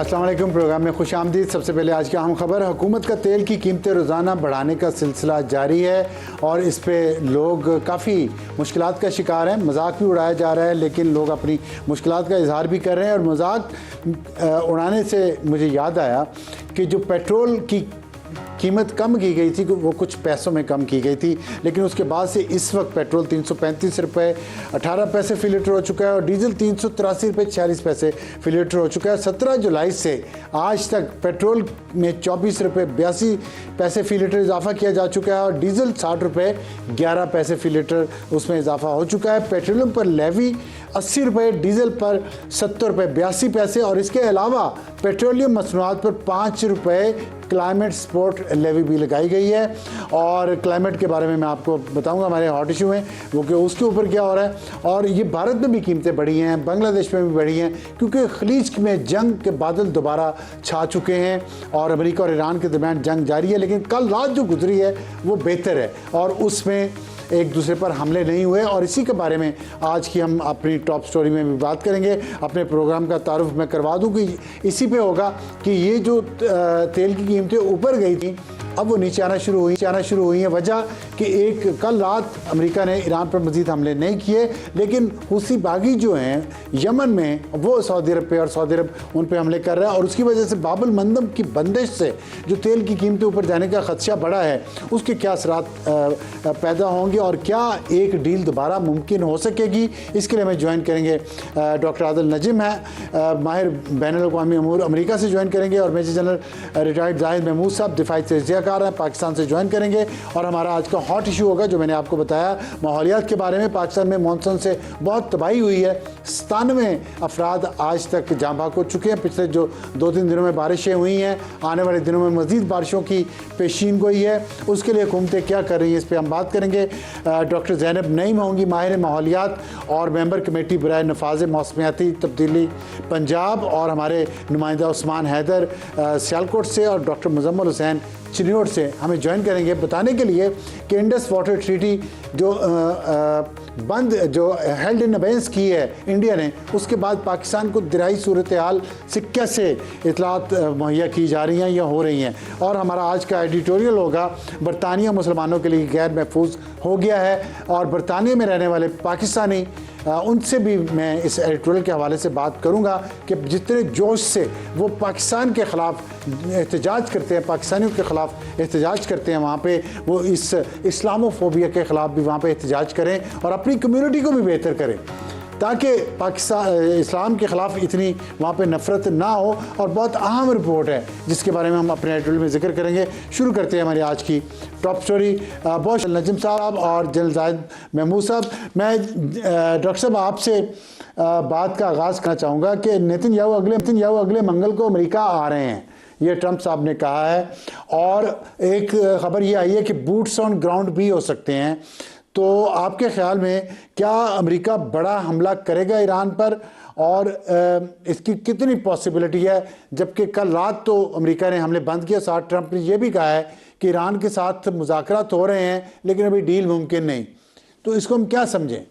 अस्सलाम वालेकुम। प्रोग्राम में खुश आमदीद। सबसे पहले आज की अहम खबर, हुकूमत का तेल की कीमतें रोज़ाना बढ़ाने का सिलसिला जारी है और इस पे लोग काफ़ी मुश्किलात का शिकार हैं। मजाक भी उड़ाया जा रहा है, लेकिन लोग अपनी मुश्किलात का इजहार भी कर रहे हैं। और मजाक उड़ाने से मुझे याद आया कि जो पेट्रोल की कीमत कम की गई थी, वो कुछ पैसों में कम की गई थी, लेकिन उसके बाद से इस वक्त पेट्रोल 335 रुपये 18 पैसे फ़ी लीटर हो चुका है और डीजल 383 रुपये 46 पैसे फ़ी लीटर हो चुका है। 17 जुलाई से आज तक पेट्रोल में 24 रुपये 82 पैसे फ़ी लीटर इजाफा किया जा चुका है और डीजल 60 रुपये 11 पैसे फ़ी लीटर उसमें इजाफा हो चुका है। पेट्रोलियम पर लेवी 80 रुपये, डीजल पर 70 रुपये 82 पैसे और इसके अलावा पेट्रोलियम मसनूआत पर 5 रुपये क्लाइमेट सपोर्ट लेवी भी लगाई गई है। और क्लाइमेट के बारे में मैं आपको बताऊंगा, हमारे हॉट इशू हैं वो कि उसके ऊपर क्या हो रहा है। और ये भारत में भी कीमतें बढ़ी हैं, बांग्लादेश में भी बढ़ी हैं, क्योंकि खलीज में जंग के बादल दोबारा छा चुके हैं और अमेरिका और ईरान के दरमियान जंग जारी है। लेकिन कल रात जो गुजरी है वो बेहतर है और उसमें एक दूसरे पर हमले नहीं हुए और इसी के बारे में आज की हम अपनी टॉप स्टोरी में भी बात करेंगे। अपने प्रोग्राम का तारुफ मैं करवा दूं कि इसी पे होगा कि ये जो तेल की कीमतें ऊपर गई थी अब वो नीचे आना शुरू हुई हैं। वजह कि एक कल रात अमेरिका ने ईरान पर मजीद हमले नहीं किए, लेकिन हुसी बागी जो हैं यमन में वो सऊदी अरब पे और सऊदी अरब उन पे हमले कर रहा है और उसकी वजह से बाबुल मंदब की बंदिश से जो तेल की कीमतें ऊपर जाने का खदशा बढ़ा है उसके क्या असरात पैदा होंगे और क्या एक डील दोबारा मुमकिन हो सकेगी। इसके लिए हमें ज्वाइन करेंगे डॉक्टर आदिल नजीम है, माहिर बैनुल-अक़वामी अमूर अमेरिका से ज्वाइन करेंगे और major general retired Zahid Mahmood साहब दिफाई तजिया है पाकिस्तान से ज्वाइन करेंगे। और हमारा आज का हॉट इशू होगा जो मैंने आपको बताया माहौलियात के बारे में। पाकिस्तान में मानसून से बहुत तबाही हुई है, 97 अफराद आज तक जाँ भाग हो चुके हैं। पिछले जो 2-3 दिनों में बारिशें हुई हैं, आने वाले दिनों में मज़ीद बारिशों की पेशीन गोई है। उसके लिए हुकूमतें क्या कर रही हैं इस पर हम बात करेंगे। डॉक्टर ज़ैनब नईम होंगी माहिर माहौलियात और मेंबर कमेटी बराए नफाज मौसमियाती तब्दीली पंजाब और हमारे नुमाइंदा उस्मान हैदर सियालकोट से और डॉक्टर मुजम्मल हुसैन चिन्नौर से हमें ज्वाइन करेंगे बताने के लिए कि इंडस वाटर ट्रीटी जो बंद जो हेल्ड इन अबेंस की है इंडिया ने, उसके बाद पाकिस्तान को दिराई सूरत हाल से कैसे इतलात मुहैया की जा रही हैं या हो रही हैं। और हमारा आज का एडिटोरियल होगा बरतानिया मुसलमानों के लिए गैर महफूज हो गया है और बरतानिया में रहने वाले पाकिस्तानी उनसे भी मैं इस एडिटोरियल के हवाले से बात करूंगा कि जितने जोश से वो पाकिस्तान के ख़िलाफ़ एहतजाज करते हैं, पाकिस्तानियों के ख़िलाफ़ एहतजाज करते हैं, वहाँ पे वो इस इस्लामोफोबिया के ख़िलाफ़ भी वहाँ पे एहतजाज करें और अपनी कम्युनिटी को भी बेहतर करें ताकि पाकिस्तान इस्लाम के ख़िलाफ़ इतनी वहाँ पे नफ़रत ना हो। और बहुत अहम रिपोर्ट है जिसके बारे में हम अपने एडिटोरियल में जिक्र करेंगे। शुरू करते हैं हमारी आज की टॉप स्टोरी। बहुत नजीम साहब और जनरल जाहिद महमूद साहब, मैं डॉक्टर साहब आपसे बात का आगाज़ करना चाहूँगा कि नेतन्याहू अगले मंगल को अमेरिका आ रहे हैं, ये ट्रंप साहब ने कहा है और एक ख़बर ये आई है कि बूट्स ऑन ग्राउंड भी हो सकते हैं। तो आपके ख्याल में क्या अमेरिका बड़ा हमला करेगा ईरान पर और इसकी कितनी पॉसिबिलिटी है, जबकि कल रात तो अमेरिका ने हमले बंद किया, साथ ट्रंप ने यह भी कहा है कि ईरान के साथ मुज़ाकरात हो रहे हैं लेकिन अभी डील मुमकिन नहीं। तो इसको हम क्या समझें?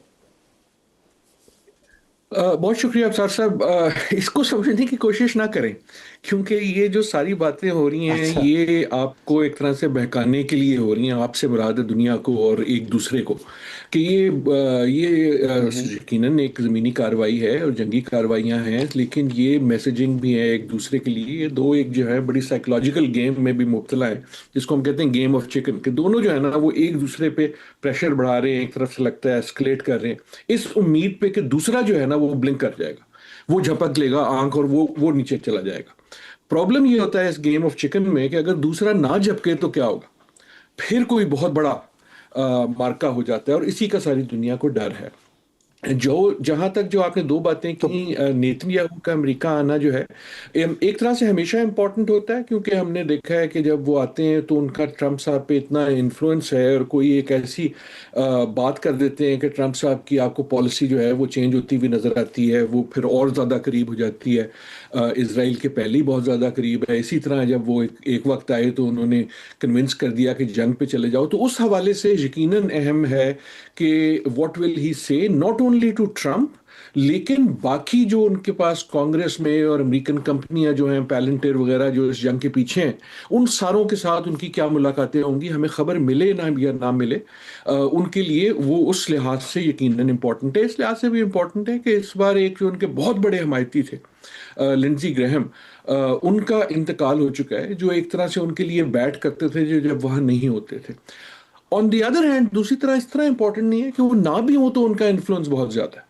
बहुत शुक्रिया अफसार साहब। इसको समझने की कोशिश ना करें क्योंकि ये जो सारी बातें हो रही हैं अच्छा। ये आपको एक तरह से बहकाने के लिए हो रही हैं, आपसे मुराद है दुनिया को और एक दूसरे को कि ये यकीनन एक ज़मीनी कार्रवाई है और जंगी कार्रवाइयाँ हैं, लेकिन ये मैसेजिंग भी है एक दूसरे के लिए। ये दो एक जो है बड़ी साइकोलॉजिकल गेम में भी मुब्तला है जिसको हम कहते हैं गेम ऑफ चिकन, के दोनों जो है ना वो एक दूसरे पे प्रेशर बढ़ा रहे हैं, एक तरफ से लगता है एस्केलेट कर रहे हैं इस उम्मीद पे कि दूसरा जो है ना वो ब्लिंक कर जाएगा, वो झपक लेगा आंख और वो नीचे चला जाएगा। प्रॉब्लम ये होता है इस गेम ऑफ चिकन में कि अगर दूसरा ना झपके तो क्या होगा, फिर कोई बहुत बड़ा मार्का हो जाता है और इसी का सारी दुनिया को डर है। जहां तक जो आपने दो बातें की, नेतन्याहू का अमेरिका आना जो है एक तरह से हमेशा इंपॉर्टेंट होता है क्योंकि हमने देखा है कि जब वो आते हैं तो उनका ट्रंप साहब पे इतना इन्फ्लुएंस है और कोई एक ऐसी बात कर देते हैं कि ट्रंप साहब की आपको पॉलिसी जो है वो चेंज होती हुई नजर आती है, वो फिर और ज़्यादा करीब हो जाती है इसराइल के पहले ही बहुत ज़्यादा करीब है। इसी तरह जब वो एक वक्त आए तो उन्होंने कन्विंस कर दिया कि जंग पे चले जाओ, तो उस हवाले से यकीनन अहम है कि what will he say, not only only to Trump, लेकिन बाकी जो उनके पास कांग्रेस में और अमेरिकन कंपनियां जो हैं पैलेंटियर वगैरह जो इस जंग के पीछे हैं, उन सारों के साथ उनकी क्या मुलाकातें होंगी, हमें खबर मिले ना या ना मिले, उनके लिए वो उस लिहाज से यकीनन इम्पोर्टेंट है। इस लिहाज से भी इम्पोर्टेंट है कि इस बार एक जो उनके बहुत बड़े हमायती थे लिंडजी ग्रैहम, उनका इंतकाल हो चुका है, जो एक तरह से उनके लिए बैट करते थे जो जब वहां नहीं होते थे। ऑन दी अदर हैंड दूसरी तरह इस तरह इंपॉर्टेंट नहीं है कि वो ना भी हो तो उनका इन्फ्लुएंस बहुत ज्यादा है।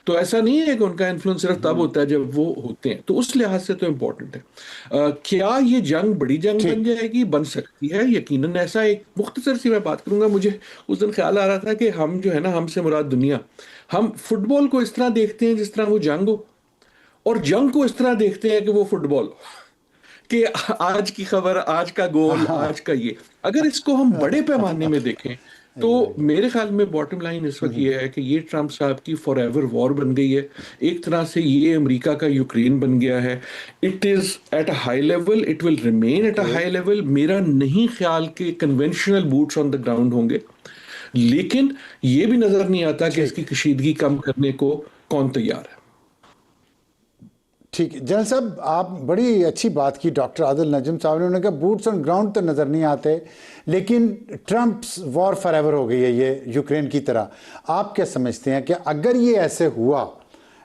तो ऐसा नहीं है कि उनका इन्फ्लुएंस सिर्फ तब होता है जब वो होते हैं, तो उस लिहाज से तो इम्पोर्टेंट है। क्या ये जंग बड़ी जंग बन ठीक। जाएगी? बन सकती है यकीनन। ऐसा एक मुख्तसर सी मैं बात करूंगा, मुझे उस दिन ख्याल आ रहा था कि हम जो है ना, हमसे मुराद दुनिया, हम फुटबॉल को इस तरह देखते हैं जिस तरह वो जंग हो, और जंग को इस तरह देखते हैं कि वो फुटबॉल हो, कि आज की खबर, आज का गोल, हाँ। आज का ये। अगर इसको हम बड़े पैमाने में देखें तो मेरे ख्याल में बॉटम लाइन इस वक्त ये है कि ये ट्रम्प साहब की फॉर एवर वॉर बन गई है। एक तरह से ये अमेरिका का यूक्रेन बन गया है। It is at a high level, it will remain at a high level. मेरा नहीं ख्याल कि conventional boots on the ground होंगे, लेकिन ये भी नजर नहीं आता कि इसकी कशीदगी कम करने को कौन तैयार है। ठीक है जनरल साहब, आप बड़ी अच्छी बात की। डॉक्टर आदिल नजम साहब ने, उन्होंने कहा बूट्स ऑन ग्राउंड तो नज़र नहीं आते, लेकिन ट्रम्प्स वॉर फॉरएवर हो गई है ये यूक्रेन की तरह। आप क्या समझते हैं कि अगर ये ऐसे हुआ,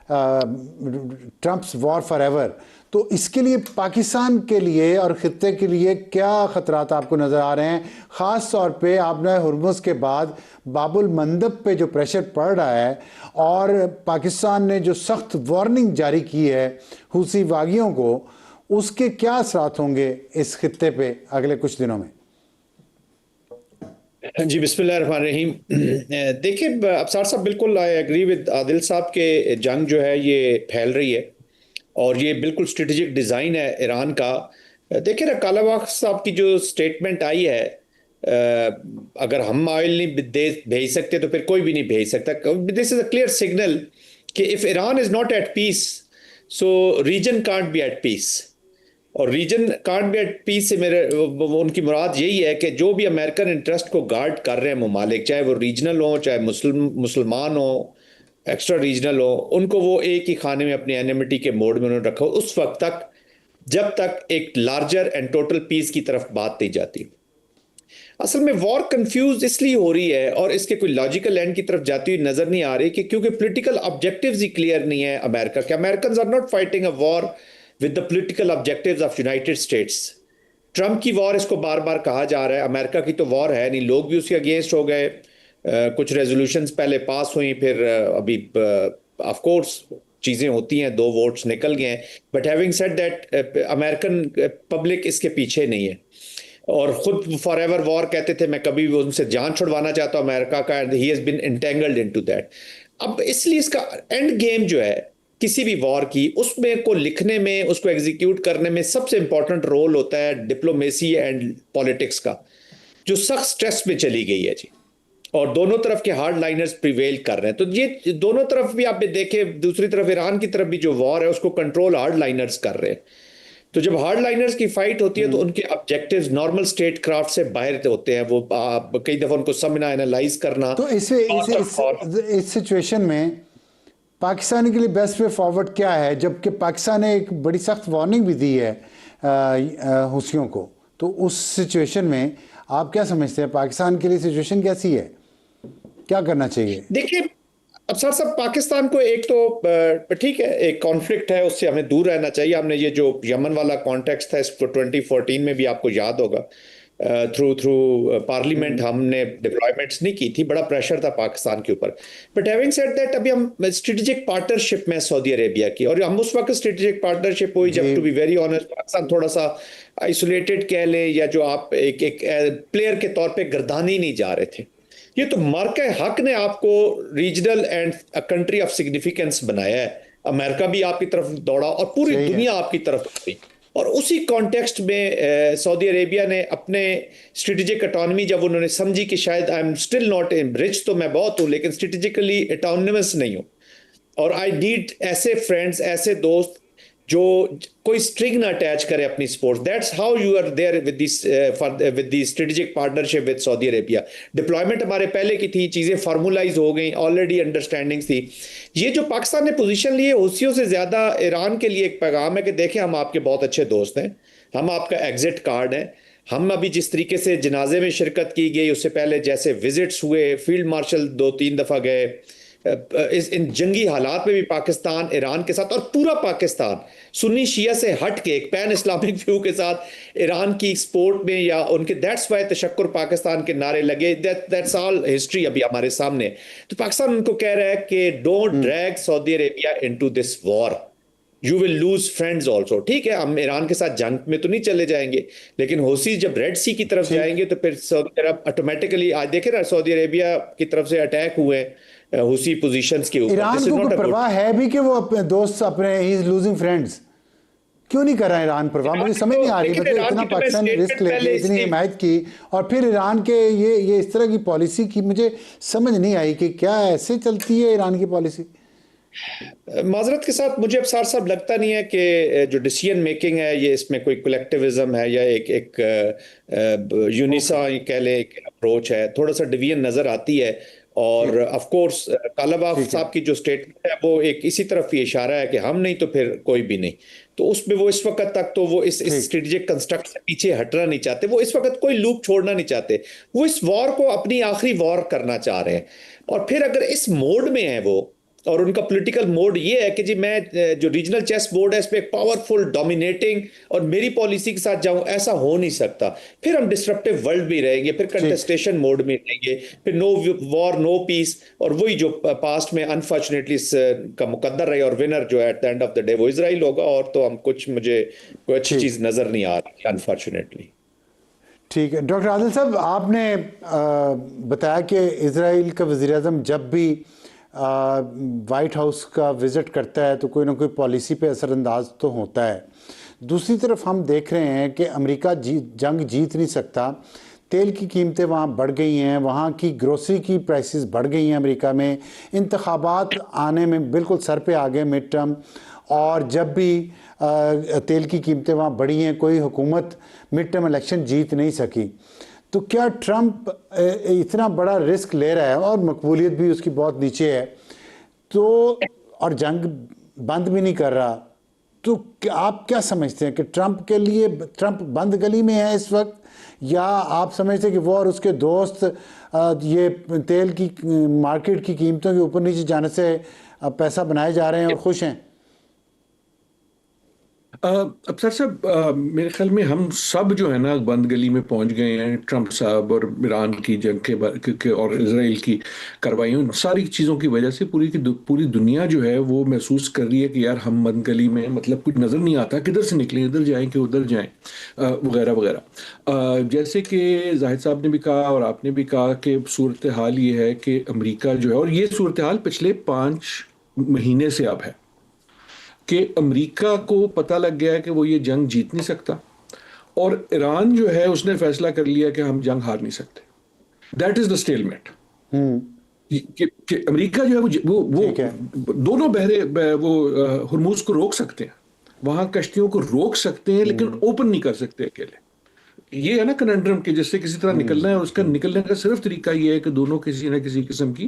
ट्रम्प्स वॉर फॉरएवर, तो इसके लिए पाकिस्तान के लिए और ख़त्े के लिए क्या ख़तरात आपको नज़र आ रहे हैं? ख़ास तौर पे आपने हुर्मुज़ के बाद बाबुल मंदब पे जो प्रेशर पड़ रहा है, और पाकिस्तान ने जो सख्त वार्निंग जारी की है हूसी बागियों को, उसके क्या असरात होंगे इस खित्ते पे अगले कुछ दिनों में? जी बिस्मिल्लाहिर्रहमानिर्रहीम। देखिए अफसार साहब, बिल्कुल आई एग्री विद आदिल साहब के जंग जो है ये फैल रही है, और ये बिल्कुल स्ट्रेटेजिक डिज़ाइन है ईरान का। देखिए ना, कालाबाग साहब की जो स्टेटमेंट आई है, अगर हम ऑयल नहीं भेज सकते तो फिर कोई भी नहीं भेज सकता। This is a clear signal कि if Iran is not at peace, so region can't be at peace. और region can't be at peace से मेरे उनकी मुराद यही है कि जो भी अमेरिकन इंटरेस्ट को गार्ड कर रहे हैं ममालिक, चाहे वो रीजनल हो, चाहे मुसलमान हो, एक्स्ट्रा रीजनल हो, उनको वो एक ही खाने में अपनी एनिमिटी के मोड में उन्होंने रखा उस वक्त तक जब तक एक लार्जर एंड टोटल पीस की तरफ बात नहीं जाती। असल में वॉर कंफ्यूज इसलिए हो रही है और इसके कोई लॉजिकल एंड की तरफ जाती हुई नजर नहीं आ रही कि क्योंकि पॉलिटिकल ऑब्जेक्टिव्स ही क्लियर नहीं है अमेरिका के। American are not fighting a war with the political objectives of United States. Trump की वॉर इसको बार बार कहा जा रहा है, अमेरिका की तो वॉर है नहीं। लोग भी उसके अगेंस्ट हो गए, कुछ रेजोल्यूशंस पहले पास हुई, फिर अभी ऑफ कोर्स चीजें होती हैं, 2 वोट्स निकल गए हैं, but having said that American public इसके पीछे नहीं है। और खुद फॉर एवर वॉर कहते थे, मैं कभी भी उनसे जान छुड़वाना चाहता हूं अमेरिका का, and he has been entangled into that. अब इसलिए इसका एंड गेम जो है किसी भी वॉर की, उसमें को लिखने में, उसको एग्जीक्यूट करने में सबसे इंपॉर्टेंट रोल होता है डिप्लोमेसी एंड पॉलिटिक्स का, जो सख्त स्ट्रेस में चली गई है जी। और दोनों तरफ के हार्ड लाइनर्स प्रिवेल कर रहे हैं। तो ये दोनों तरफ भी आप देखें, दूसरी तरफ ईरान की तरफ भी जो वॉर है उसको कंट्रोल हार्ड लाइनर्स कर रहे हैं। तो जब हार्ड लाइनर्स की फाइट होती है तो उनके ऑब्जेक्टिव्स नॉर्मल स्टेट क्राफ्ट से बाहर होते हैं। वो कई दफा उनको समझना, एनालाइज करना। तो इस सिचुएशन में पाकिस्तान के लिए बेस्ट वे फॉरवर्ड क्या है, जबकि पाकिस्तान ने एक बड़ी सख्त वार्निंग भी दी है हुसियों को? तो उस सिचुएशन में आप क्या समझते हैं, पाकिस्तान के लिए सिचुएशन कैसी है, क्या करना चाहिए? देखिए अब सर सब पाकिस्तान को एक तो ठीक है, एक कॉन्फ्लिक्ट है, उससे हमें दूर रहना चाहिए। हमने ये जो यमन वाला कॉन्टेक्स्ट था इसको 2014 में भी आपको याद होगा, थ्रू पार्लियामेंट हमने डिप्लॉयमेंट्स नहीं की थी, बड़ा प्रेशर था पाकिस्तान के ऊपर। बट हैविंग सेड दैट, अभी हम स्ट्रेटेजिक पार्टनरशिप में सऊदी अरेबिया की, और हम उस वक्त स्ट्रेटेजिक पार्टनरशिप हुई जब, to be very honest, Pakistan थोड़ा सा आइसोलेटेड कह लें, या जो आप एक प्लेयर के तौर पे गर्दानी नहीं जा रहे थे। ये तो मर्क हक ने आपको regional and country of significance बनाया है। अमेरिका भी आपकी तरफ दौड़ा और पूरी दुनिया आपकी तरफ दौड़ी। और उसी कॉन्टेक्स्ट में सऊदी अरेबिया ने अपने स्ट्रेटेजिक ऑटोनॉमी जब उन्होंने समझी कि शायद I am still not rich, तो मैं बहुत हूं लेकिन स्ट्रेटेजिकली ऑटोनमस नहीं हूं, और आई नीड ऐसे फ्रेंड्स, ऐसे दोस्त जो कोई स्ट्रिंग ना अटैच करे अपनी sports. That's how you are there with this with the strategic partnership with Saudi Arabia. Deployment हमारे पहले की थी, चीजें फार्मूलाइज हो गई, ऑलरेडी अंडरस्टैंडिंग्स थी। ये जो पाकिस्तान ने पोजीशन ली है, हुसियों से ज्यादा ईरान के लिए एक पैगाम है कि देखें हम आपके बहुत अच्छे दोस्त हैं, हम आपका एग्जिट कार्ड है। हम अभी जिस तरीके से जनाजे में शिरकत की गई, उससे पहले जैसे विजिट्स हुए, फील्ड मार्शल 2-3 दफा गए, इन जंगी हालात में भी पाकिस्तान ईरान के साथ, और पूरा पाकिस्तान सुन्नी शिया से हट के एक पैन इस्लामिक व्यू के साथ ईरान की सपोर्ट में, या उनके दैट्स वाई तशक्कुर पाकिस्तान के नारे लगे। दैट्स ऑल हिस्ट्री अभी हमारे सामने। तो पाकिस्तान उनको कह रहा है कि don't drag Saudi Arabia into this war, you will lose friends also. ठीक है, हम ईरान के साथ जंग में तो नहीं चले जाएंगे, लेकिन हौसी जब रेड सी की तरफ जाएंगे तो फिर सऊदी अरब ऑटोमेटिकली, आज देखे ना सऊदी अरेबिया की तरफ से अटैक हुए हुसी पोजीशंस के ऊपर। ईरान को कोई परवाह है भी कि वो अपने दोस्त, अपने ही इज लूजिंग फ्रेंड्स, क्यों नहीं कर रहा है ईरान परवाह? मुझे समझ नहीं आ रही। मतलब इतना पाकिस्तान ने रिस्क लेके इतनी हिमायत की, और फिर ईरान के ये इस तरह की पॉलिसी की मुझे समझ नहीं आई कि क्या ऐसे चलती है ईरान की पॉलिसी। माजरत के साथ मुझे अब साफ लगता नहीं है कि जो डिसीजन मेकिंग है ये इसमें कोई कलेक्टिविज्म है या एक यूनिसा कह ले एक अप्रोच है। थोड़ा सा डिवीजन नजर आती है। और ऑफ कोर्स कालाबाफ साहब की जो स्टेटमेंट है वो एक इसी तरफ ही इशारा है कि हम नहीं तो फिर कोई भी नहीं। तो उसमें वो इस वक्त तक तो वो इस स्ट्रेटेजिक कंस्ट्रक्ट से पीछे हटना नहीं चाहते, वो इस वक्त कोई लूप छोड़ना नहीं चाहते, वो इस वॉर को अपनी आखिरी वॉर करना चाह रहे हैं। और फिर अगर इस मोड में है वो, और उनका पॉलिटिकल मोड ये है कि जी मैं जो रीजनल चेस बोर्ड है इस पे एक पावरफुल डोमिनेटिंग और मेरी पॉलिसी के साथ जाऊं, ऐसा हो नहीं सकता। फिर हम डिस्ट्रप्टिव वर्ल्ड भी रहेंगे, फिर कंटेस्टेशन मोड में रहेंगे, फिर नो वॉर नो पीस, और वही जो पास्ट में अनफॉर्चुनेटली का मुकद्दर रहे और विनर जो है at the end of the day वो इजराइल होगा। और तो हम मुझे कोई अच्छी चीज नजर नहीं आ रही अनफॉर्चुनेटली। ठीक है डॉक्टर आदिल साहब, आपने बताया कि इजराइल का वज़ीर-ए-आज़म जब भी वाइट हाउस का विज़िट करता है तो कोई ना कोई पॉलिसी पे असरअंदाज तो होता है। दूसरी तरफ हम देख रहे हैं कि अमेरिका जंग जीत नहीं सकता। तेल की कीमतें वहाँ बढ़ गई हैं, वहाँ की ग्रोसरी की प्राइसेस बढ़ गई हैं अमेरिका में। इंतखाबात आने में बिल्कुल सर पे आ गए मिड टर्म, और जब भी तेल की कीमतें वहाँ बढ़ी हैं कोई हुकूमत मिड टर्म इलेक्शन जीत नहीं सकी। तो क्या ट्रंप इतना बड़ा रिस्क ले रहा है और मकबूलियत भी उसकी बहुत नीचे है, तो और जंग बंद भी नहीं कर रहा, तो आप क्या समझते हैं कि ट्रंप के लिए ट्रंप बंद गली में है इस वक्त, या आप समझते हैं कि वो और उसके दोस्त ये तेल की मार्केट की कीमतों के ऊपर नीचे जाने से पैसा बनाए जा रहे हैं और खुश हैं? अफसर साहब, मेरे ख्याल में हम सब जो है ना बंद गली में पहुंच गए हैं। ट्रंप साहब और ईरान की जंग के और इसराइल की कार्रवाइयों, सारी चीज़ों की वजह से पूरी दुनिया जो है वो महसूस कर रही है कि यार हम बंद गली में, मतलब कुछ नज़र नहीं आता, किधर से निकलें, इधर जाएं कि उधर जाएं, वगैरह वगैरह। जैसे कि जाहिद साहब ने भी कहा और आपने भी कहा कि सूरत हाल ये है कि अमेरिका जो है, और ये सूरत हाल पिछले 5 महीने से अब है कि अमेरिका को पता लग गया है कि वो ये जंग जीत नहीं सकता, और ईरान जो है उसने फैसला कर लिया कि हम जंग हार नहीं सकते। That is the stalemate. कि अमेरिका जो है वो दोनों बहरे वो हुर्मुज को रोक सकते हैं, वहां कश्तियों को रोक सकते हैं, लेकिन ओपन नहीं कर सकते अकेले। ये है ना कनेंड्रम के, जिससे किसी तरह निकलना है, और उसका निकलने का सिर्फ तरीका ये है कि दोनों किसी ना किसी किस्म की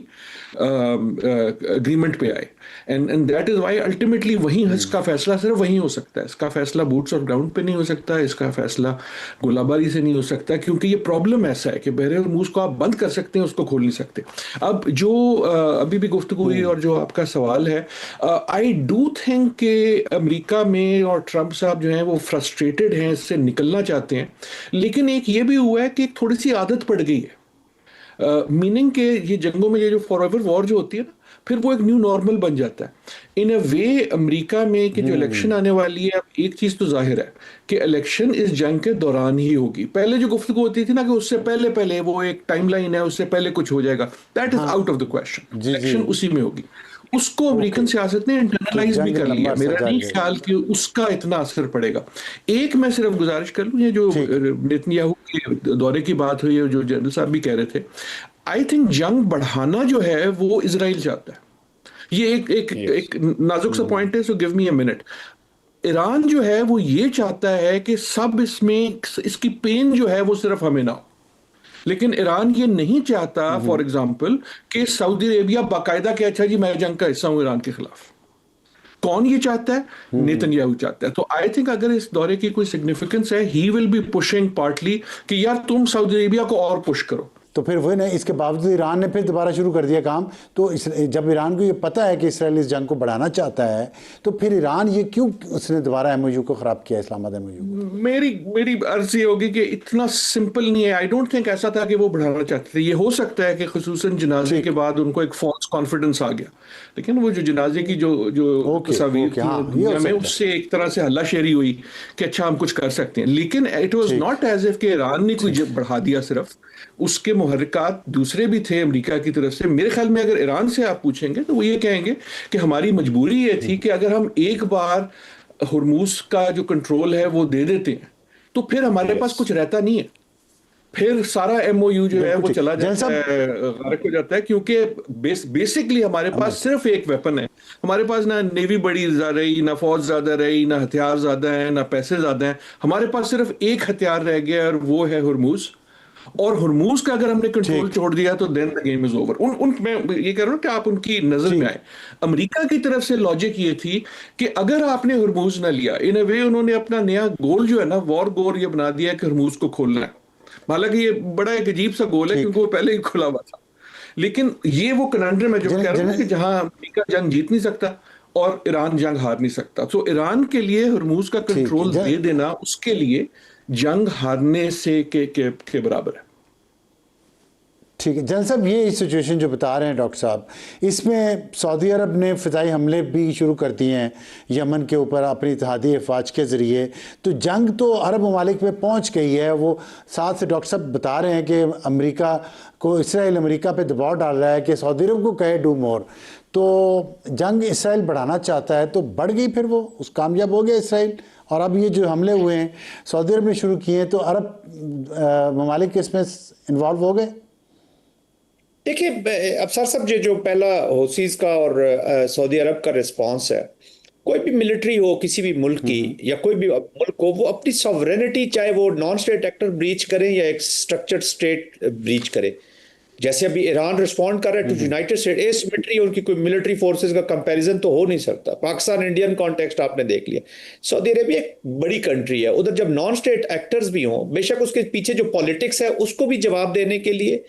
अग्रीमेंट पे आए। And that is why ultimately वहीं इसका फैसला सिर्फ वहीं हो सकता है। इसका फैसला बूट्स ऑफ ग्राउंड पे नहीं हो सकता, इसका फैसला गोलाबारी से नहीं हो सकता, क्योंकि ये प्रॉब्लम ऐसा है कि बहरे हुर्मुज को आप बंद कर सकते हैं, उसको खोल नहीं सकते। अब जो अभी भी गुफ्तगू हुई और जो आपका सवाल है, आई डू थिंक कि अमेरिका में और ट्रंप साहब जो हैं वो फ्रस्ट्रेटेड हैं, इससे निकलना चाहते हैं। लेकिन एक ये भी हुआ है कि एक थोड़ी सी आदत पड़ गई है, मीनिंग के ये जंगों में ये जो फॉरएवर वॉर जो होती है ना, फिर वो एक न्यू नॉर्मल बन जाता है इन अ वे। अमेरिका में कि जो इलेक्शन आने वाली है, अब एक चीज तो जाहिर है कि इलेक्शन इस जंग के दौरान ही होगी। पहले जो गुफ्तगू होती थी ना कि उससे पहले वो एक टाइमलाइन है, उससे पहले कुछ हो जाएगा, that is out of the question. Election उसी में होगी। उसको अमेरिकन सियासत ने इंटरनलाइज भी कर लिया। मेरा नहीं ख्याल कि उसका इतना असर पड़ेगा। एक मैं सिर्फ गुजारिश कर लूं, ये जो नेतन्याहू के दौरे की बात हुई है, जो जनरल साहब भी कह रहे थे, आई थिंक जंग बढ़ाना जो है वो इजराइल चाहता है। ये एक नाजुक सा पॉइंट है, so give me a minute. Iran जो है वो ये चाहता है कि सब इसमें इसकी पेन जो है वो सिर्फ हमें ना हो, लेकिन ईरान ये नहीं चाहता फॉर एग्जांपल कि सऊदी अरेबिया बाकायदा कि अच्छा जी मैं जंग का हिस्सा हूं ईरान के खिलाफ। कौन ये चाहता है? नेतन्याहू चाहता है। तो आई थिंक अगर इस दौरे की कोई सिग्निफिकेंस है, he will be pushing partly कि यार तुम सऊदी अरेबिया को और पुश करो। तो फिर वही ना, इसके बावजूद ईरान ने फिर दोबारा शुरू कर दिया काम। तो जब ईरान को ये पता है कि इसराइल इस जंग को बढ़ाना चाहता है, तो फिर ईरान ये क्यों उसने दोबारा एमओयू को ख़राब किया, इस्लामाबाद एमओयू? मेरी अर्ज ये होगी कि इतना सिंपल नहीं है। आई डोंट थिंक ऐसा था कि वो बढ़ाना चाहते थे। ये हो सकता है कि खुसूसन जनाजे के बाद उनको एक फॉल्स कॉन्फिडेंस आ गया, लेकिन वो जो जनाजे की जो तस्वीर थी दुनिया में, उससे एक तरह से हल्लाशेरी हुई कि अच्छा हम कुछ कर सकते हैं। लेकिन it was not as if कि ईरान ने कोई बढ़ा दिया, सिर्फ उसके मुहर्रिकात दूसरे भी थे अमेरिका की तरफ से। मेरे ख्याल में अगर ईरान से आप पूछेंगे तो वो ये कहेंगे कि हमारी मजबूरी ये थी कि अगर हम एक बार हुर्मुज का जो कंट्रोल है वो दे देते हैं तो फिर हमारे पास कुछ रहता नहीं है, फिर सारा एमओयू जो है वो चला जाता है, गारक हो जाता है। क्योंकि बेसिकली हमारे पास सिर्फ एक वेपन है। हमारे पास ना नेवी बड़ी रही, ना फौज ज्यादा रही, ना हथियार ज्यादा है, ना पैसे ज्यादा हैं। हमारे पास सिर्फ एक हथियार रह गया और वो है हुर्मुज। और हुर्मुज का अगर हमने कंट्रोल छोड़ दिया तो then the game is over. मैं ये कह रहा हूं कि आप उनकी नजर में आए। अमेरिका की तरफ से लॉजिक ये थी कि अगर आपने हुर्मुज ना लिया, इन अ वे उन्होंने अपना नया गोल जो है ना, वॉर गोल ये बना दिया कि हुर्मुज को खोलना है। हालांकि ये बड़ा एक अजीब सा गोल है क्योंकि वो पहले ही खुला हुआ था, लेकिन ये वो कनांड्रम है जो कह रहा हूं कि जहां अमेरिका जंग जीत नहीं सकता और ईरान जंग हार नहीं सकता। तो ईरान के लिए हुर्मुज का कंट्रोल दे देना उसके लिए जंग हारने से के बराबर है। ठीक है जनरल साहब, ये सिचुएशन जो बता रहे हैं डॉक्टर साहब, इसमें सऊदी अरब ने फ़िज़ाई हमले भी शुरू कर दिए हैं यमन के ऊपर अपनी इत्तेहादी अफवाज के ज़रिए। तो जंग तो अरब ममालिक में पहुंच गई है। वो साथ से डॉक्टर साहब बता रहे हैं कि अमेरिका को, इसराइल अमेरिका पे दबाव डाल रहा है कि सऊदी अरब को कहे डू मोर। तो जंग इसराइल बढ़ाना चाहता है तो बढ़ गई, फिर वो उस कामयाब हो गया इसराइल। और अब ये जो हमले हुए हैं सऊदी अरब ने शुरू किए हैं, तो अरब ममालिक इसमें इन्वॉल्व हो गए। देखिए अफसर साहब, जो पहला हौसीज का और सऊदी अरब का रिस्पांस है, कोई भी मिलिट्री हो किसी भी मुल्क की या कोई भी मुल्क हो, वो अपनी सॉवरेनिटी, चाहे वो नॉन स्टेट एक्टर ब्रीच करें या एक स्ट्रक्चर्ड स्टेट ब्रीच करे। जैसे अभी ईरान रिस्पॉन्ड कर रहा है टू यूनाइटेड स्टेट, एसिमेट्री उनकी कोई मिलिट्री फोर्सेस का कंपैरिजन तो हो नहीं सकता। पाकिस्तान इंडियन कॉन्टेक्स्ट आपने देख लिया। सऊदी अरेबिया एक बड़ी कंट्री है, उधर जब नॉन स्टेट एक्टर्स भी हों, बेशक उसके पीछे जो पॉलिटिक्स है उसको भी जवाब देने के लिए,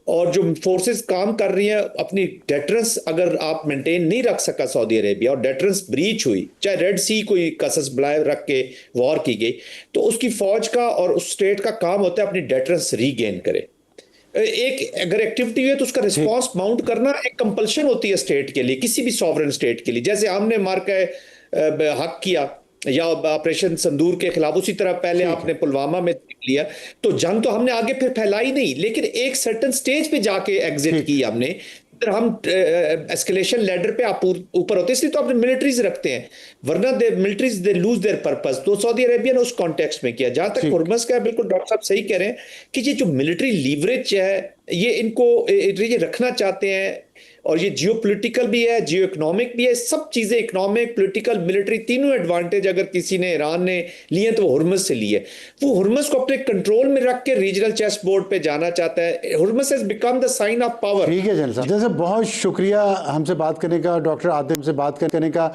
और जो फोर्सेस काम कर रही हैं अपनी डेटरेंस अगर आप मेंटेन नहीं रख सका सऊदी अरेबिया और डेटरेंस ब्रीच हुई, चाहे रेड सी कोई कसस बुलाए रख के वॉर की गई, तो उसकी फौज का और उस स्टेट का काम होता है अपनी डेटरेंस रीगेन करे। एक अगर एक्टिविटी है तो उसका रिस्पॉन्स माउंट करना एक कंपल्शन होती है स्टेट के लिए, किसी भी सॉवरेन स्टेट के लिए। जैसे हमने मार के हक किया या ऑपरेशन संदूर के खिलाफ, उसी तरह पहले आपने पुलवामा में लिया, तो जंग तो हमने आगे फिर फैलाई नहीं, लेकिन एक सर्टेन स्टेज पे जाके एग्जिट की हमने। फिर हम एस्केलेशन लैडर पे आप ऊपर होते, इसलिए तो अपने मिलिट्रीज रखते हैं, वरना they militaries they lose their purpose. तो सऊदी अरेबिया ने उस कॉन्टेक्स्ट में किया। जहां तक हुर्मुज का, बिल्कुल डॉक्टर साहब सही कह रहे हैं कि ये जो मिलिट्री लीवरेज है ये इनको ये रखना चाहते हैं, और ये जियोपॉलिटिकल भी है, जियो इकोनॉमिक भी है। सब चीजें, इकोनॉमिक, पॉलिटिकल, मिलिट्री, तीनों एडवांटेज अगर किसी ने, ईरान ने लिए तो वो हुर्मुज से लिए। वो हुर्मुज को अपने कंट्रोल में रख के रीजनल चेस बोर्ड पे जाना चाहता है। Hormuz has become the sign of power. ठीक है जनरल साहब, बहुत शुक्रिया हमसे बात करने का, डॉक्टर आतिम से बात करने का।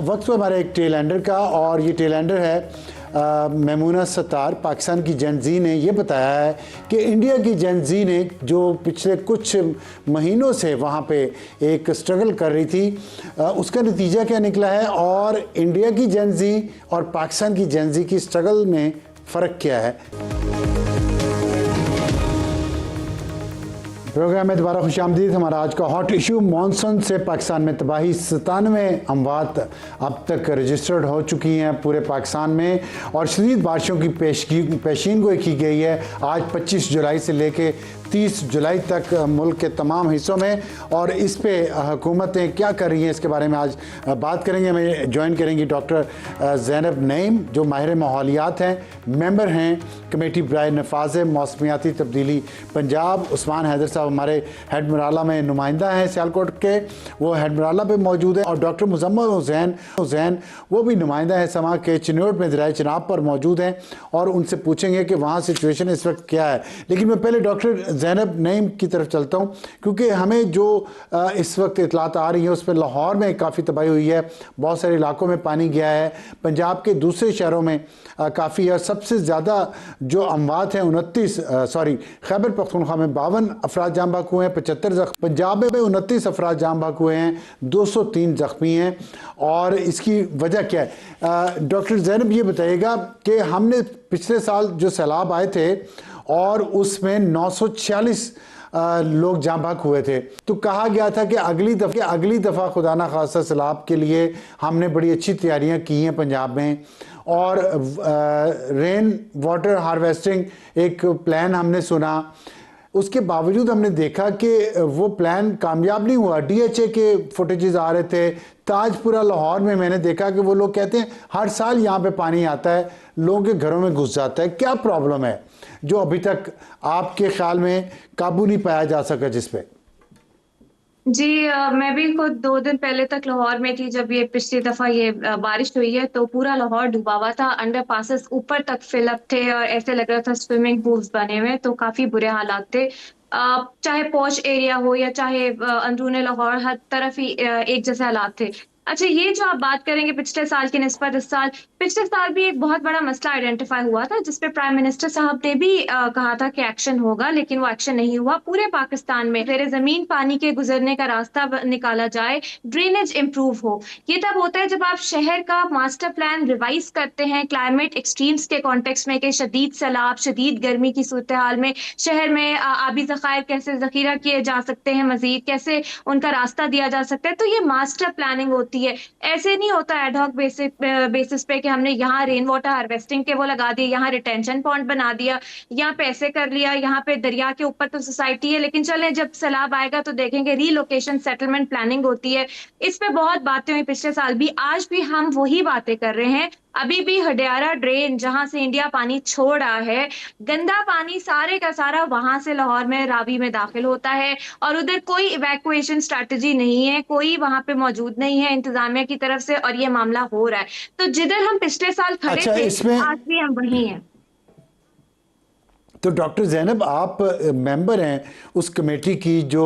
वक्त पर हमारे एक टेलैंडर का, और ये टेलैंडर है मैमूना सत्तार। पाकिस्तान की जेनजी ने ये बताया है कि इंडिया की जेनजी ने जो पिछले कुछ महीनों से वहाँ पे एक स्ट्रगल कर रही थी, उसका नतीजा क्या निकला है, और इंडिया की जेनजी और पाकिस्तान की जेनजी की स्ट्रगल में फ़र्क क्या है। प्रोग्राम में दोबारा खुशामदीद। हमारा आज का हॉट इशू, मॉनसून से पाकिस्तान में तबाही। 97 अमवात अब तक रजिस्टर्ड हो चुकी हैं पूरे पाकिस्तान में, और शदीद बारिशों की पेशीन गोई की गई है। आज 25 जुलाई से लेके 30 जुलाई तक मुल्क के तमाम हिस्सों में, और इस पे हुकूमतें क्या कर रही हैं इसके बारे में आज बात करेंगे। हमें ज्वाइन करेंगी डॉक्टर ज़ैनब नईम, जो माहिर माहौलियात हैं, मेंबर हैं कमेटी बराए नफाज मौसमियाती तब्दीली पंजाब। उस्मान हैदर साहब हमारे हेड मराला में नुमाइंदा हैं सियालकोट के, वो हेड मराला पे मौजूद है, और डॉक्टर मुजम्मल हुसैन वो भी नुमाइंदा है समा के चिन्नौट में दरिया चिनाब पर मौजूद हैं, और उनसे पूछेंगे कि वहाँ सिचुएशन इस वक्त क्या है। लेकिन मैं पहले डॉक्टर ज़ैनब नईम की तरफ चलता हूँ, क्योंकि हमें जो इस वक्त इतलात आ रही है उस पर लाहौर में काफ़ी तबाही हुई है, बहुत सारे इलाकों में पानी गया है, पंजाब के दूसरे शहरों में काफ़ी है। सबसे ज़्यादा जो अमवात हैं 29 खैबर पख्तूनख्वा में 52 अफराद जाम बहक हुए हैं, 75 जख्मी, पंजाब में 29 अफराद जाम बहक हुए हैं, 203 जख्मी हैं। और इसकी वजह क्या है? डॉक्टर ज़ैनब ये बताइएगा कि हमने पिछले साल जो सैलाब आए थे और उसमें 946 लोग जाँ बहक हुए थे, तो कहा गया था कि अगली दफ़ा खुदा ना खासा सैलाब के लिए हमने बड़ी अच्छी तैयारियां की हैं पंजाब में, और रेन वाटर हार्वेस्टिंग एक प्लान हमने सुना। उसके बावजूद हमने देखा कि वो प्लान कामयाब नहीं हुआ। DHA के फुटेजेस आ रहे थे, ताजपुरा लाहौर में मैंने देखा कि वो लोग कहते हैं हर साल यहाँ पे पानी आता है, लोगों के घरों में घुस जाता है। क्या प्रॉब्लम है जो अभी तक आपके ख्याल में काबू नहीं पाया जा सका जिस पे? जी मैं भी खुद 2 दिन पहले तक लाहौर में थी जब ये पिछली दफा ये बारिश हुई है, तो पूरा लाहौर डूबा हुआ था, अंडर पासेस ऊपर तक फिलअप थे और ऐसे लग रहा था स्विमिंग पूल्स बने हुए, तो काफी बुरे हालात थे। चाहे पॉश एरिया हो या चाहे अंदरूनी लाहौर, हर तरफ ही एक जैसे हालात थे। अच्छा, ये जो आप बात करेंगे पिछले साल की निस्बत इस साल, पिछले साल भी एक बहुत बड़ा मसला आइडेंटिफाई हुआ था जिसपे प्राइम मिनिस्टर साहब ने भी कहा था कि एक्शन होगा, लेकिन वो एक्शन नहीं हुआ। पूरे पाकिस्तान में ज़ेरे जमीन पानी के गुजरने का रास्ता निकाला जाए, ड्रेनेज इंप्रूव हो। ये तब होता है जब आप शहर का मास्टर प्लान रिवाइज करते हैं क्लाइमेट एक्सट्रीम्स के कॉन्टेक्स्ट में, कि शदीद सैलाब, शदीद गर्मी की सूरत हाल में शहर में आबी ज़खायर कैसे जखीरा किए जा सकते हैं, मजीद कैसे उनका रास्ता दिया जा सकता है। तो ये मास्टर प्लानिंग होती है, ऐसे नहीं होता एडहॉक बेसिस पे कि हमने यहाँ रेन वाटर हार्वेस्टिंग के वो लगा दिए, यहाँ रिटेंशन पॉइंट बना दिया, यहाँ पैसे कर लिया, यहाँ पे दरिया के ऊपर तो सोसाइटी है, लेकिन चले जब सैलाब आएगा तो देखेंगे रीलोकेशन सेटलमेंट प्लानिंग होती है। इस पे बहुत बातें हुई पिछले साल भी, आज भी हम वही बातें कर रहे हैं। अभी भी हडियारा ड्रेन जहां से इंडिया पानी छोड़ रहा है, गंदा पानी सारे का सारा वहां से लाहौर में रावी में दाखिल होता है, और उधर कोई इवैक्यूएशन स्ट्रैटेजी नहीं है, कोई वहां पे मौजूद नहीं है इंतजामिया की तरफ से, और ये मामला हो रहा है। तो जिधर हम पिछले साल खड़े थे आज भी हम वही हैं। तो डॉक्टर ज़ैनब, आप मेंबर हैं उस कमेटी की जो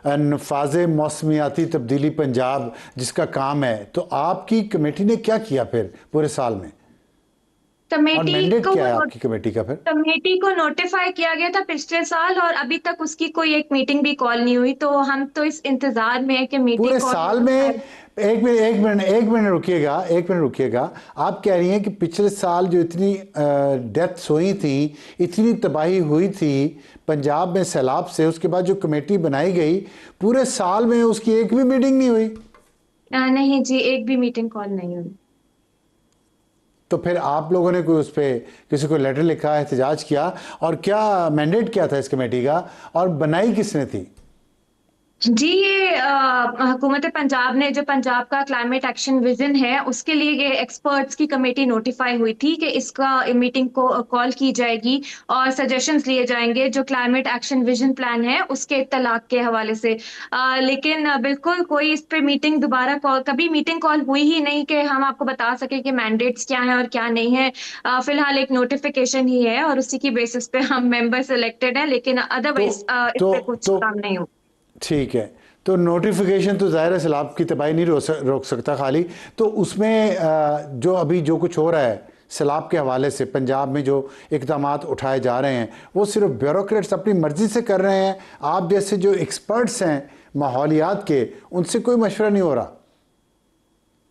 नफाज मौसमियाती तब्दीली पंजाब जिसका काम है, तो आपकी कमेटी ने क्या किया फिर पूरे साल में? कमेटी को क्या है आपकी कमेटी का फिर? कमेटी को नोटिफाई किया गया था पिछले साल, और अभी तक उसकी कोई एक मीटिंग भी कॉल नहीं हुई, तो हम तो इस इंतजार में है कि मीटिंग पूरे साल में। एक मिनट रुकिएगा। आप कह रही हैं कि पिछले साल जो इतनी डेथ्स हुई थी, इतनी तबाही हुई थी पंजाब में सैलाब से, उसके बाद जो कमेटी बनाई गई पूरे साल में उसकी एक भी मीटिंग नहीं हुई? नहीं जी, एक भी मीटिंग कॉल नहीं हुई। तो फिर आप लोगों ने कोई उस पर किसी को लेटर लिखा, एहतजाज किया, और क्या मैंडेट क्या था इस कमेटी का, और बनाई किसने थी? जी, ये हुकूमत पंजाब ने, जो पंजाब का क्लाइमेट एक्शन विजन है, उसके लिए ये एक्सपर्ट्स की कमेटी नोटिफाई हुई थी कि इसका मीटिंग को कॉल की जाएगी और सजेशंस लिए जाएंगे जो क्लाइमेट एक्शन विजन प्लान है उसके तलाक के हवाले से। लेकिन बिल्कुल कोई इस पे मीटिंग दोबारा कभी मीटिंग कॉल हुई ही नहीं कि हम आपको बता सके कि मैंडेट्स क्या है और क्या नहीं है। फिलहाल एक नोटिफिकेशन ही है और उसी की बेसिस पे हम मेंबर सिलेक्टेड हैं, लेकिन अदरवाइज इस पे कुछ काम नहीं हो। ठीक है, तो नोटिफिकेशन तो ज़ाहिर है सैलाब की तबाही नहीं रोक सकता खाली, तो उसमें जो अभी जो कुछ हो रहा है सैलाब के हवाले से पंजाब में जो इक़दाम उठाए जा रहे हैं वो सिर्फ ब्यूरोक्रेट्स अपनी मर्ज़ी से कर रहे हैं? आप जैसे जो एक्सपर्ट्स हैं माहौलियात के, उनसे कोई मशवरा नहीं हो रहा?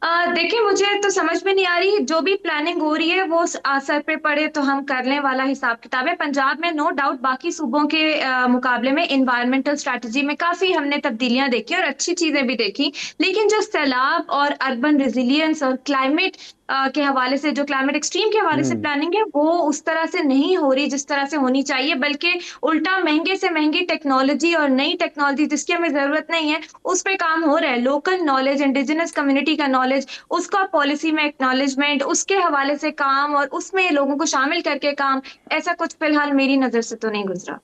देखिए, मुझे तो समझ में नहीं आ रही, जो भी प्लानिंग हो रही है वो सर पे पड़े तो हम करने वाला हिसाब किताब है। पंजाब में नो डाउट बाकी सूबों के मुकाबले में इन्वायरमेंटल स्ट्रैटेजी में काफी हमने तब्दीलियां देखी और अच्छी चीजें भी देखी, लेकिन जो सैलाब और अर्बन रेजिलियंस और क्लाइमेट के हवाले से, जो क्लाइमेट एक्सट्रीम के हवाले से प्लानिंग है, वो उस तरह से नहीं हो रही जिस तरह से होनी चाहिए, बल्कि उल्टा महंगे से महंगी टेक्नोलॉजी और नई टेक्नोलॉजी जिसकी हमें जरूरत नहीं है उस पे काम हो रहा है। लोकल नॉलेज, इंडिजिनस कम्युनिटी का नॉलेज, उसका पॉलिसी में एक्नॉलेजमेंट, उसके हवाले से काम और उसमें लोगों को शामिल करके काम, ऐसा कुछ फिलहाल मेरी नजर से तो नहीं गुजरा।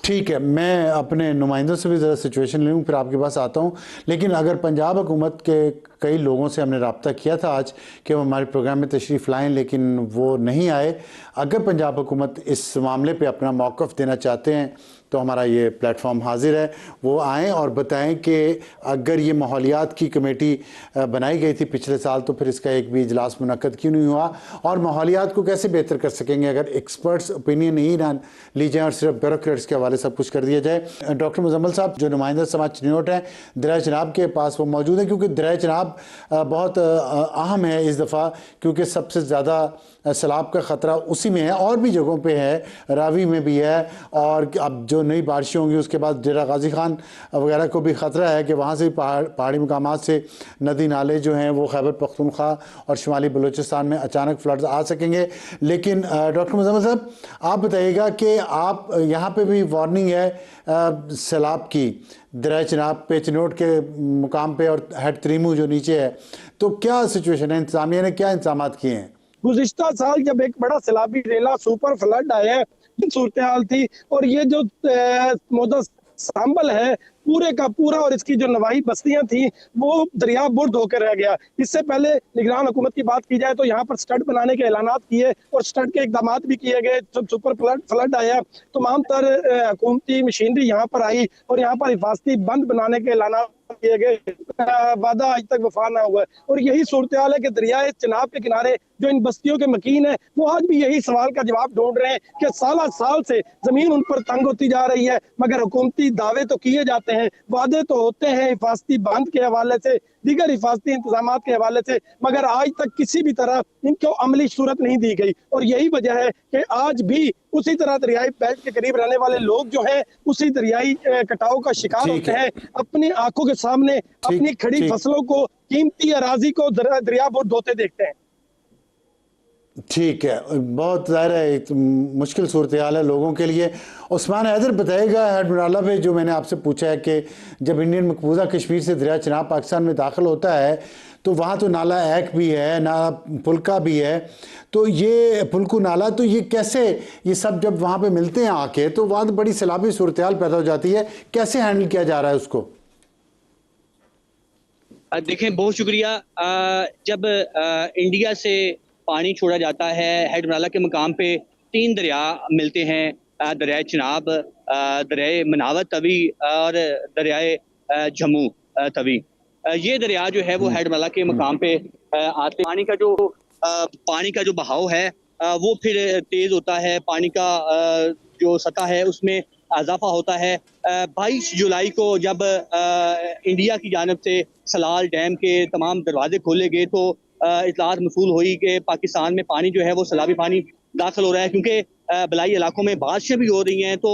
ठीक है, मैं अपने नुमाइंदों से भी ज़रा सिचुएशन ले लूँ, फिर आपके पास आता हूँ। लेकिन अगर पंजाब हुकूमत के कई लोगों से हमने रब्ता किया था आज कि वो हमारे प्रोग्राम में तशरीफ़ लाएँ, लेकिन वो नहीं आए। अगर पंजाब हुकूमत इस मामले पे अपना मौक़िफ़ देना चाहते हैं तो हमारा ये प्लेटफॉर्म हाजिर है, वो आएँ और बताएं कि अगर ये माहौलियात की कमेटी बनाई गई थी पिछले साल तो फिर इसका एक भी इजलास मुनक्कद क्यों नहीं हुआ, और माहौलियात को कैसे बेहतर कर सकेंगे अगर एक्सपर्ट्स ओपिनियन ही ना ली जाए और सिर्फ ब्यूरोक्रेट्स के हवाले सब कुछ कर दिया जाए। डॉक्टर मुजम्मल साहब जो नुमाइंदा समाज चिन्होट हैं दरिया चनाब के पास, वो मौजूद है, क्योंकि दरिया चनाब बहुत अहम है इस दफ़ा, क्योंकि सबसे ज़्यादा सैलाब का ख़तरा उसी में है, और भी जगहों पे है, रावी में भी है, और अब जो नई बारिशें होंगी उसके बाद डेरा गाजी खान वगैरह को भी ख़तरा है कि वहाँ से पहाड़ी मकामात से नदी नाले जो हैं वो खैबर पख्तूनख्वा और शुमाली बलूचिस्तान में अचानक फ्लड्स आ सकेंगे। लेकिन डॉक्टर मुजम्मल साहब आप बताइएगा कि आप यहाँ पे भी वार्निंग है सैलाब की दरिया चनाब पे, चिनोट के मुकाम पे और हेड त्रीमू जो नीचे है, तो क्या सिचुएशन है, इंतजामिया ने क्या इंतजाम किए हैं? गुज़िश्ता साल जब एक बड़ा सैलाबी रेला सुपर फ्लड आया, सूरत हाल थी, और ये जो मौदा सांबल है पूरे का पूरा और इसकी जो नवाही बस्तियां थी वो दरिया बुर्द होकर रह गया। इससे पहले निगरान हुकूमत की बात की जाए तो यहाँ पर स्टड बनाने के ऐलानात किए और स्टड के इकदाम भी किए गए। जब सुपर फ्लड आया तमाम तर हुकूमती मशीनरी यहाँ पर आई और यहाँ पर हिफाजती बंद बनाने के ऐलानात किए गए, वादा आज तक वफा ना हुआ। और यही सूरत हाल है कि दरियाए चनाब के किनारे जो इन बस्तियों के मकीन है वो आज भी यही सवाल का जवाब ढूंढ रहे हैं कि साल से जमीन उन पर तंग होती जा रही है, मगर हुकूमती दावे तो किए जाते हैं, वादे तो होते हैं हिफाजती बांध के हवाले से, दीगर हिफाजती इंतजाम के हवाले से, मगर आज तक किसी भी तरह इनको अमली सूरत नहीं दी गई। और यही वजह है कि आज भी उसी तरह दरियाई बेल्ट के करीब रहने वाले लोग जो हैं उसी दरियाई कटाव का शिकार होते हैं, अपनी आंखों के सामने अपनी खड़ी फसलों को, कीमती अराजी को दरिया बुर्द होते देखते हैं। ठीक है, बहुत ज़ाहिर है एक मुश्किल सूरत हाल है लोगों के लिए। उस्मान हैदर बताएगा हेडमराला पे जो मैंने आपसे पूछा है कि जब इंडियन मकबूजा कश्मीर से दरिया चनाब पाकिस्तान में दाखिल होता है तो वहाँ तो नाला एक भी है, नाला पुलका भी है, तो ये पुलकू नाला, तो ये कैसे, ये सब जब वहाँ पे मिलते हैं आके तो वहाँ तो बड़ी सैलाबी सूरत हाल पैदा हो जाती है, कैसे हैंडल किया जा रहा है उसको? देखें, बहुत शुक्रिया। जब इंडिया से पानी छोड़ा जाता है हेडमराला के मकाम पे 3 दरिया मिलते हैं, दरियाए चनाब, दरियाए मनावत तवी और दरियाए जम्मू तवी। ये दरिया जो है वो हेडमराला के मकाम पे आते, पानी का जो बहाव है वो फिर तेज होता है, पानी का जो सतह है उसमें इजाफा होता है। 22 जुलाई को जब इंडिया की जानिब से सलाल डैम के तमाम दरवाजे खोले गए तो इतलात मसूल हुई कि पाकिस्तान में पानी जो है वो सैलाबी पानी दाखिल हो रहा है, क्योंकि बलाई इलाकों में बारिशें भी हो रही हैं। तो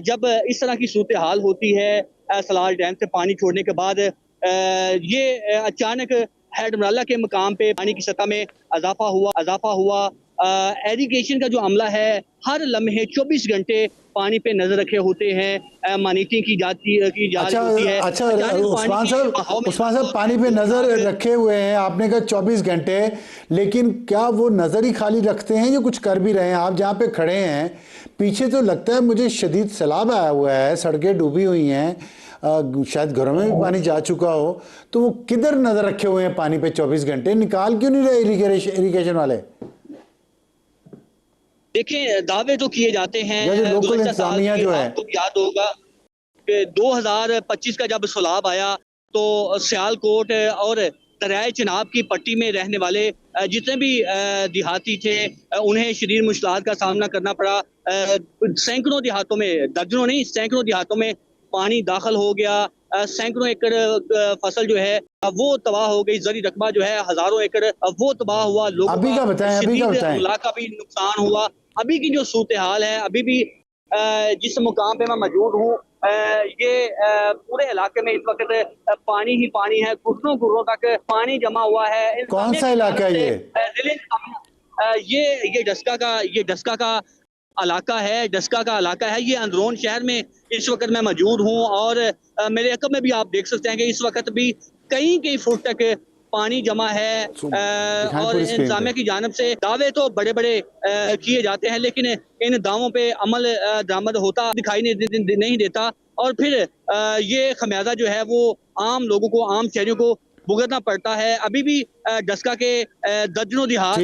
जब इस तरह की सूरत हाल होती है सलाल डैम से पानी छोड़ने के बाद, ये अचानक हेडमराला के मकाम पे पानी की सतह में इजाफा हुआ। एरीगेशन का जो अमला है हर लम्हे 24 घंटे पानी पे नजर रखे होते हैं, मॉनिटरिंग की जा रही होती है। अच्छा उस्मान साहब पानी पे नजर रखे हुए हैं, आपने कहा 24 घंटे, लेकिन क्या वो नजर ही खाली रखते हैं या कुछ कर भी रहे हैं? आप जहाँ पे खड़े हैं पीछे तो लगता है मुझे शदीद सैलाब आया हुआ है, सड़कें डूबी हुई हैं, शायद घरों में भी पानी जा चुका हो, तो वो किधर नजर रखे हुए हैं पानी पे 24 घंटे? निकाल क्यों नहीं रहे इरिगेशन वाले? देखें, दावे तो किए जाते हैं, लोकल इंतजामिया जो है, आपको याद होगा कि 2025 का जब सैलाब आया तो सियालकोट और दरियाए चनाब की पट्टी में रहने वाले जितने भी देहाती थे उन्हें शदीद मुश्किलात का सामना करना पड़ा। सैकड़ों देहातों में, दर्जनों नहीं सैकड़ों देहातों में पानी दाखिल हो गया, सैकड़ों एकड़ फसल जो है वो तबाह हो गई, जरी रकबा जो है हजारों एकड़ वो तबाह हुआ, लोगों का भी नुकसान हुआ। अभी की जो सूरत हाल है, अभी भी जिस मुकाम पे मैं मौजूद हूँ ये पूरे इलाके में इस वक्त पानी ही पानी है, घुटनों घुटनों तक पानी जमा हुआ है। कौन सा इलाका है ये डस्का का इलाका है, डस्का का इलाका है। ये अंदरोन शहर में इस वक्त मैं मौजूद हूँ और मेरे अकब में भी आप देख सकते हैं कि इस वक्त भी कई फुट तक पानी जमा है। और इंतजामिया की जानिब से दावे तो बड़े बड़े किए जाते हैं, लेकिन इन दावों पे अमल दरामद होता दिखाई नहीं देता और फिर ये खमियाजा जो है वो आम लोगों को, आम शहरियों को भुगतना पड़ता है। अभी भी डस्का के दर्जनों देहात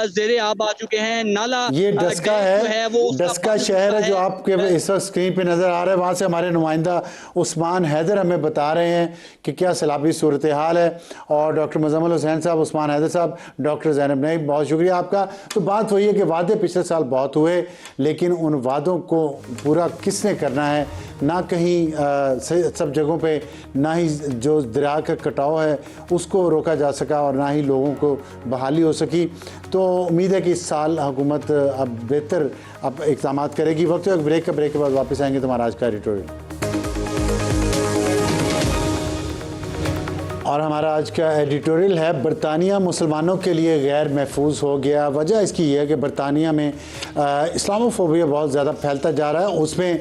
ज़ेरे आब आ चुके हैं। नाला ये डस्का है, वो डस्का शहर है जो आपके इस वक्त स्क्रीन पे नजर आ रहा है। वहाँ से हमारे नुमाइंदा उस्मान हैदर हमें बता रहे हैं कि क्या सैलाबी सूरत हाल है। और डॉक्टर मुजम्मिल हुसैन साहब, उस्मान हैदर साहब, डॉक्टर ज़ैनब नईम, बहुत शुक्रिया आपका। तो बात वही है कि वादे पिछले साल बहुत हुए, लेकिन उन वादों को पूरा किसने करना है, ना कहीं सब जगहों पे ना ही जो दरिया का कटाव है उसको रोका जा सका और ना ही लोगों को बहाली हो सकी। तो उम्मीद है कि इस साल हुकूमत अब बेहतर अब इक़दाम करेगी। वक्त है ब्रेक के बाद वापस आएंगे तो हमारा आज का एडिटोरियल। और हमारा आज का एडिटोरियल है, बरतानिया मुसलमानों के लिए गैर महफूज हो गया। वजह इसकी ये है कि बरतानिया में इस्लामोफोबिया बहुत ज़्यादा फैलता जा रहा है। उसमें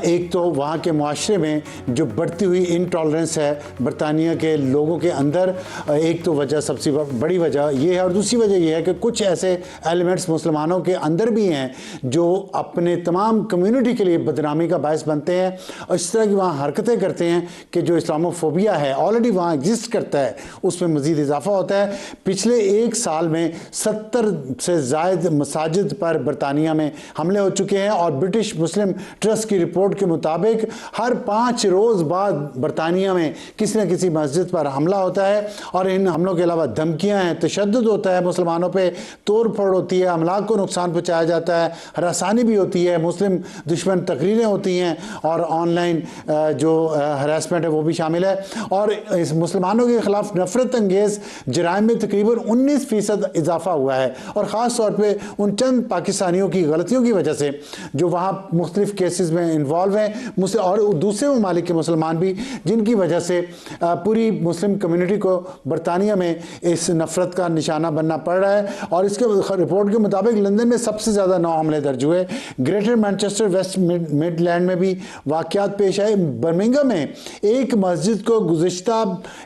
एक तो वहाँ के मुआशरे में जो बढ़ती हुई इनटॉलरेंस है बरतानिया के लोगों के अंदर, एक तो वजह सबसे बड़ी वजह ये है। और दूसरी वजह यह है कि कुछ ऐसे एलिमेंट्स मुसलमानों के अंदर भी हैं जो अपने तमाम कम्युनिटी के लिए बदनामी का बायस बनते हैं और इस तरह की वहाँ हरकतें करते हैं कि जो इस्लामोफोबिया है ऑलरेडी वहाँ करता है उसमें मजीद इजाफा होता है। पिछले एक साल में 70 से ज़ायद मसाजिद पर बरतानिया में हमले हो चुके हैं और ब्रिटिश मुस्लिम ट्रस्ट की रिपोर्ट के मुताबिक हर 5 रोज़ बाद बरतानिया में किसी न किसी मस्जिद पर हमला होता है। और इन हमलों के अलावा धमकियाँ हैं, तशद्दुद होता है, मुसलमानों पर तोड़ फोड़ होती है, अमलाक को नुकसान पहुँचाया जाता है, हरासानी भी होती है, मुस्लिम दुश्मन तकरीरें होती हैं और ऑनलाइन जो हरासमेंट है वो भी शामिल है। और इस मुसलमानों के खिलाफ नफरत अंगेज जराइम में तकरीबन 19% इजाफा हुआ है। और ख़ास तौर पे उन चंद पाकिस्तानियों की गलतियों की वजह से जो वहाँ मुख्तलिफ केसेस में इन्वॉल्व हैं, मुझसे और दूसरे ममालिक के मुसलमान भी, जिनकी वजह से पूरी मुस्लिम कम्युनिटी को बरतानिया में इस नफरत का निशाना बनना पड़ रहा है। और इसके रिपोर्ट के मुताबिक लंदन में सबसे ज़्यादा 9 हमले दर्ज हुए, ग्रेटर मैनचेस्टर वेस्ट मिडलैंड में भी वाक़यात पेश आए। बर्मिंघम में एक मस्जिद को गुज़िश्ता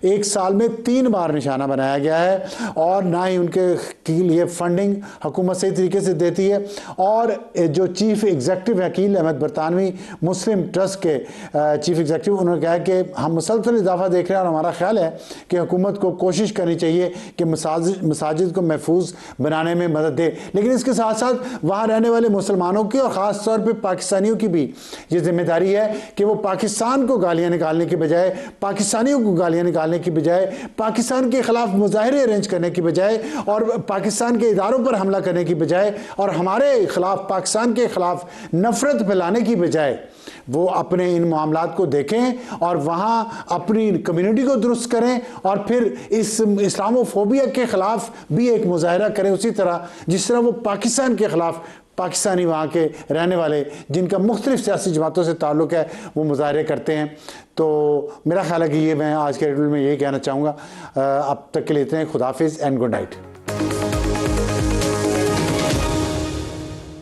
एक साल में 3 बार निशाना बनाया गया है और ना ही उनके लिए फंडिंग हुकूमत सही तरीके से देती है। और जो चीफ एग्जीक्यूटिव वकील अहमद बरतानवी मुस्लिम ट्रस्ट के चीफ एग्जीक्यूटिव, उन्होंने कहा कि हम मुसलसल इजाफा देख रहे हैं और हमारा ख्याल है कि हुकूमत को कोशिश करनी चाहिए कि मसाजिद को महफूज बनाने में मदद दे। लेकिन इसके साथ साथ वहाँ रहने वाले मुसलमानों की और ख़ास तौर पर पाकिस्तानियों की भी ये जिम्मेदारी है कि वो पाकिस्तान को गालियाँ निकालने के बजाय, पाकिस्तानियों को गालियाँ निकालने की बजाय, पाकिस्तान के खिलाफ मुजाहरे अरेंज करने की बजाय और पाकिस्तान के इदारों पर हमला करने की बजाय और हमारे खिलाफ, पाकिस्तान के खिलाफ नफरत फैलाने की बजाय वो अपने इन मामलात को देखें और वहाँ अपनी कम्युनिटी को दुरुस्त करें और फिर इस इस्लामोफोबिया के खिलाफ भी एक मुजाहरा करें, उसी तरह जिस तरह वो पाकिस्तान के खिलाफ पाकिस्तानी वहाँ के रहने वाले जिनका मुख्तलिफ सियासी जमातों से ताल्लुक़ है वो मुजाहरे करते हैं। तो मेरा ख्याल है कि ये मैं आज के एडिटोरियल में यही कहना चाहूँगा। अब तक के लिए इतने, खुदाफिज़ एंड गुड नाइट।